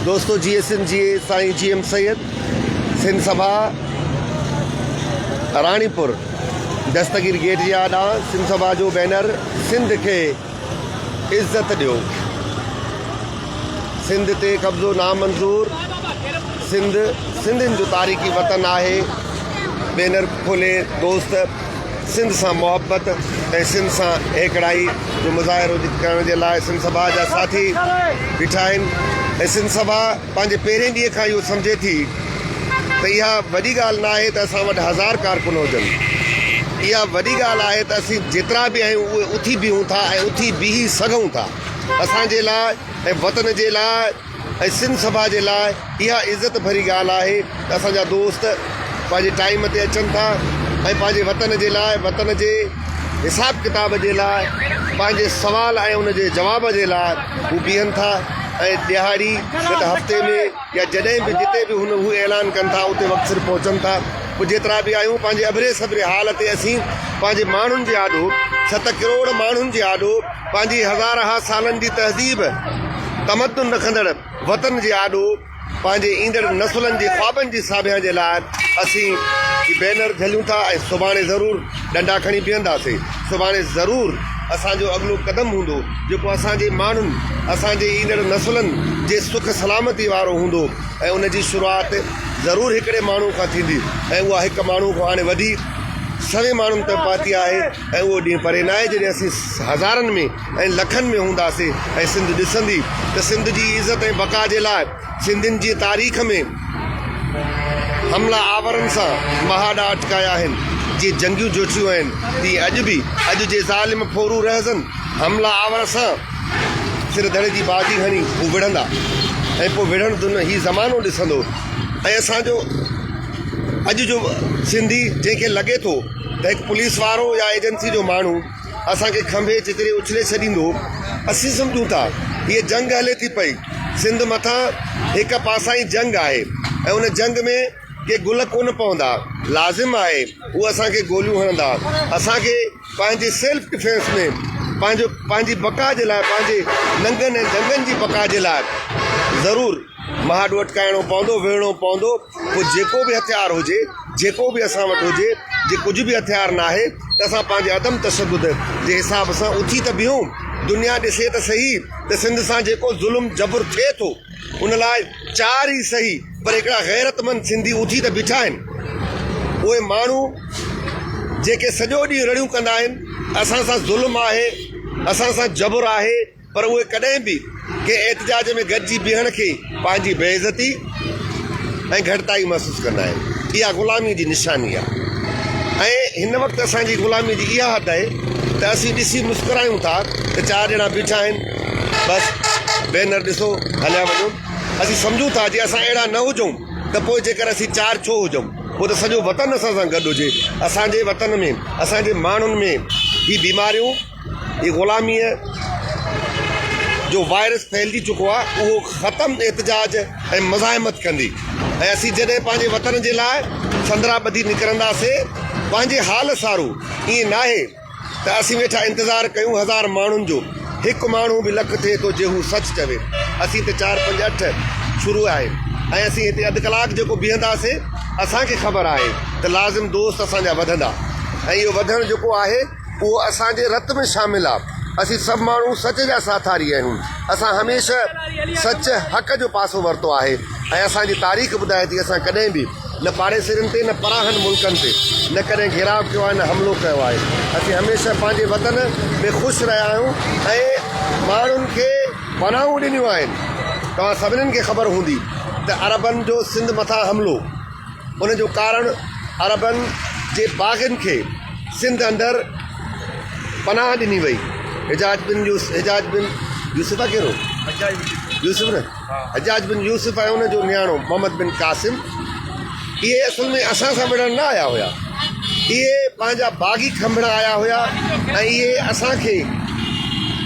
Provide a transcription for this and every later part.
दोस्तों GSNG साईं GM Syed Sindh सभा रानीपुर दस्तगीर gate जे आॾां सिंध सभा जो बैनर सिंध के इज़्ज़त ॾियो, सिंध ते कब्ज़ो नामंज़ूर, सिंधियुनि जो तारीख़ी वतन आहे। बैनर खोले दोस्त सिंध सां मोहब्बत ऐं सिंध सां एकड़ाई जो मुज़ाहिरो करण जे लाइ सिंध सभा जा साथी बीठा आहिनि। ऐं सिंध सभा पंहिंजे पहिरें ॾींहं खां इहो सम्झे थी त इहा वॾी ॻाल्हि न आहे त असां वटि 1000 कारकुन हुजनि। इहा वॾी ॻाल्हि आहे त असीं जेतिरा बि आहियूं उहे उथी बीहूं था ऐं उथी बीही सघूं था। असांजे लाइ ऐं वतन जे लाइ ऐं सिंध सभा जे लाइ इहा इज़त भरी ॻाल्हि आहे त असांजा दोस्त पंहिंजे टाइम ते अचनि था ऐं पंहिंजे वतन जे लाइ, वतन जे हिसाब किताब जे लाइ, पंहिंजे सुवाल ऐं उन जे जवाब जे लाइ हू बीहनि था ऐं ॾियारी गत हफ़्ते में या जॾहिं बि जिते बि हू ऐलान कनि था उते वक़्तु सिर पहुचनि था। पोइ जेतिरा बि आहियूं पंहिंजे अबरे सबिरे हाल ते असीं पंहिंजे माण्हुनि जे आॾो 7 करोड़ माण्हुनि जे आॾो पंहिंजी हज़ार सालनि जी तहज़ीब तमदुन रखंदड़ वतन जे आॾो पंहिंजे ईंदड़ नसुलनि जे ख़्वाबनि जी साभिया जे लाइ असीं बैनर झलियूं था ऐं सुभाणे ज़रूरु डंडा खणी बीहंदासीं। सुभाणे ज़रूरु असांजो अॻिलो क़दम हूंदो जेको असांजे माण्हुनि, असांजे ईंदड़ नसुलनि जे सुख सलामती वारो हूंदो ऐं उन जी शुरूआति ज़रूरु हिकिड़े माण्हू खां थींदी ऐं उहा हिकु माण्हू खां हाणे वधी 100 माण्हुनि ते पहुती आहे ऐं उहो ॾींहुं परे न आहे जॾहिं असीं हज़ारनि में ऐं लखनि में हूंदासीं ऐं सिंध ॾिसंदी त सिंध जी इज़त ऐं बका जे लाइ सिंधियुनि जी तारीख़ में हमला आवरनि सां महाॾा अटकाया आहिनि। जीअं जंगियूं जोचियूं आहिनि तीअं अॼु जे ज़ालिम फोरू रहज़नि हमला आवर सां सिर धड़े जी बाज़ी खणी हू विढ़ंदा ऐं पोइ विढ़ण दुन हीउ ज़मानो ॾिसंदो। ऐं असांजो अॼु जो सिंधी जंहिंखे लॻे थो त हिकु पुलिस वारो या एजेंसी जो माण्हू असांखे खंभे चितरे उछले छॾींदो, असीं सम्झूं था हीअ जंग हले थी पई सिंध मथां, हिकु पासा ई जंग आहे ऐं उन जंग में के गुल कोन पवंदा, लाज़िम आहे उहे असांखे गोलियूं हणंदा। असांखे पंहिंजे सेल्फ डिफेंस में पंहिंजी बका जे लाइ, पंहिंजे नंगनि ऐं दंगनि जी बका जे लाइ ज़रूरु महाॾो अटकाइणो पवंदो, विढ़णो पवंदो। पोइ जेको बि हथियार हुजे, जेको बि असां वटि हुजे, जे कुझु बि हथियार न आहे त असां पंहिंजे अदम तशद्दुद जे हिसाब सां उथी त बीहूं। दुनिया ॾिसे त सही त सिंध सां जेको ज़ुल्म जबुर थिए थो उन लाइ 4 ई सही पर हिकिड़ा गैरतमंद सिंधी उथी त बीठा आहिनि। उहे माण्हू जेके सॼो ॾींहुं रड़ियूं कंदा आहिनि असां सां ज़ुल्म आहे, असां सां जबुर आहे, पर उहे कॾहिं बि के एहतजाज में गॾिजी बीहण खे पंहिंजी बेइज़ती ऐं घटिताई महसूसु कंदा आहिनि। इहा ग़ुलामी जी निशानी आहे ऐं हिन वक़्तु असांजी ग़ुलामी जी इहा हद आहे त असीं ॾिसी मुस्कुरायूं था त 4 ॼणा बीठा आहिनि, बसि बैनर ॾिसो हलिया वञूं। असीं सम्झूं था जे असां अहिड़ा न हुजूं त पोइ जेकर असीं 4 छो हुजूं, पोइ त सॼो वतन असां सां गॾु हुजे। असांजे वतन में, असांजे माण्हुनि में ही बीमारियूं, ही ग़ुलामीअ जो वायरस फैलिजी चुको आहे, उहो ख़तमु एहतजाज ऐं मज़ाहिमत कंदी। ऐं असीं जॾहिं पंहिंजे वतन जे लाइ संदरा ॿधी निकिरंदासीं पंहिंजे हाल सारो, ईअं न आहे त असीं वेठा इंतज़ारु कयूं 1000 माण्हुनि जो, हिकु माण्हू बि लख थिए थो जे हू सच चवे। असीं त 4 5 8 शुरू आहे ऐं असीं हिते अधु कलाकु जेको बीहंदासीं असांखे ख़बर आहे त लाज़िम दोस्त असांजा वधंदा ऐं इहो वधणु जेको आहे उहो असांजे रत में शामिलु आहे। असीं सभु माण्हू सच जा साथारी आहियूं। असां हमेशह सच हक़ जो पासो वरितो आहे ऐं असांजी तारीख़ ॿुधाए थी असां कॾहिं बि न पाड़ेसिरनि ते, न पराहनि मुल्कनि ते न कॾहिं घेराव कयो आहे, न हमिलो कयो आहे। असीं हमेशह पंहिंजे वतन में ख़ुशि रहिया आहियूं ऐं माण्हुनि खे पनाहूं ॾिनियूं आहिनि। तव्हां सभिनीनि खे ख़बर हूंदी त अरबनि जो सिंध मथां हमिलो, उन जो कारण अरबनि जे बाग़नि खे सिंध अंदरि पनाह ॾिनी वई। हिजाज बिन यूसुफ आहे, कहिड़ो यूसुफ न, हजाज बिन यूसुफ ऐं उन जो नियाणो मोहम्मद बिन कासिम, इहे असल में असां सां विढ़ण न आया हुया, इहे पंहिंजा बाग़ी खंभण आया हुया ऐं इहे असांखे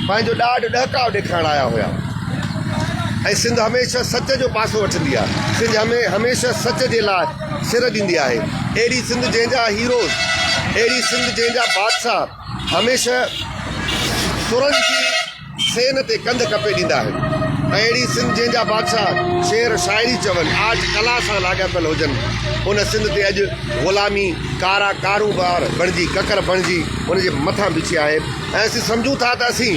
पंहिंजो ॾाढो ॾहकाव ॾेखारण आया हुया। ऐं सिंध हमेशह सच जो पासो वठंदी आहे, सिंध हमेशह सच जे लाइ सिर ॾींदी आहे। अहिड़ी सिंध जंहिंजा हीरोज़, अहिड़ी सिंध जंहिंजा बादशाह हमेशह सुरनि जी सेन ते कंध कपे ॾींदा आहिनि। अहिड़ी सिंध जंहिंजा बादशाह शेर शाइरी चवनि आज कला सां लाॻापियल हुजनि उन सिंध ते अॼु ग़ुलामी कारा कारोबार बणिजी ककर बणिजी उनजे मथां बिछी आहे ऐं असीं सम्झूं था त असीं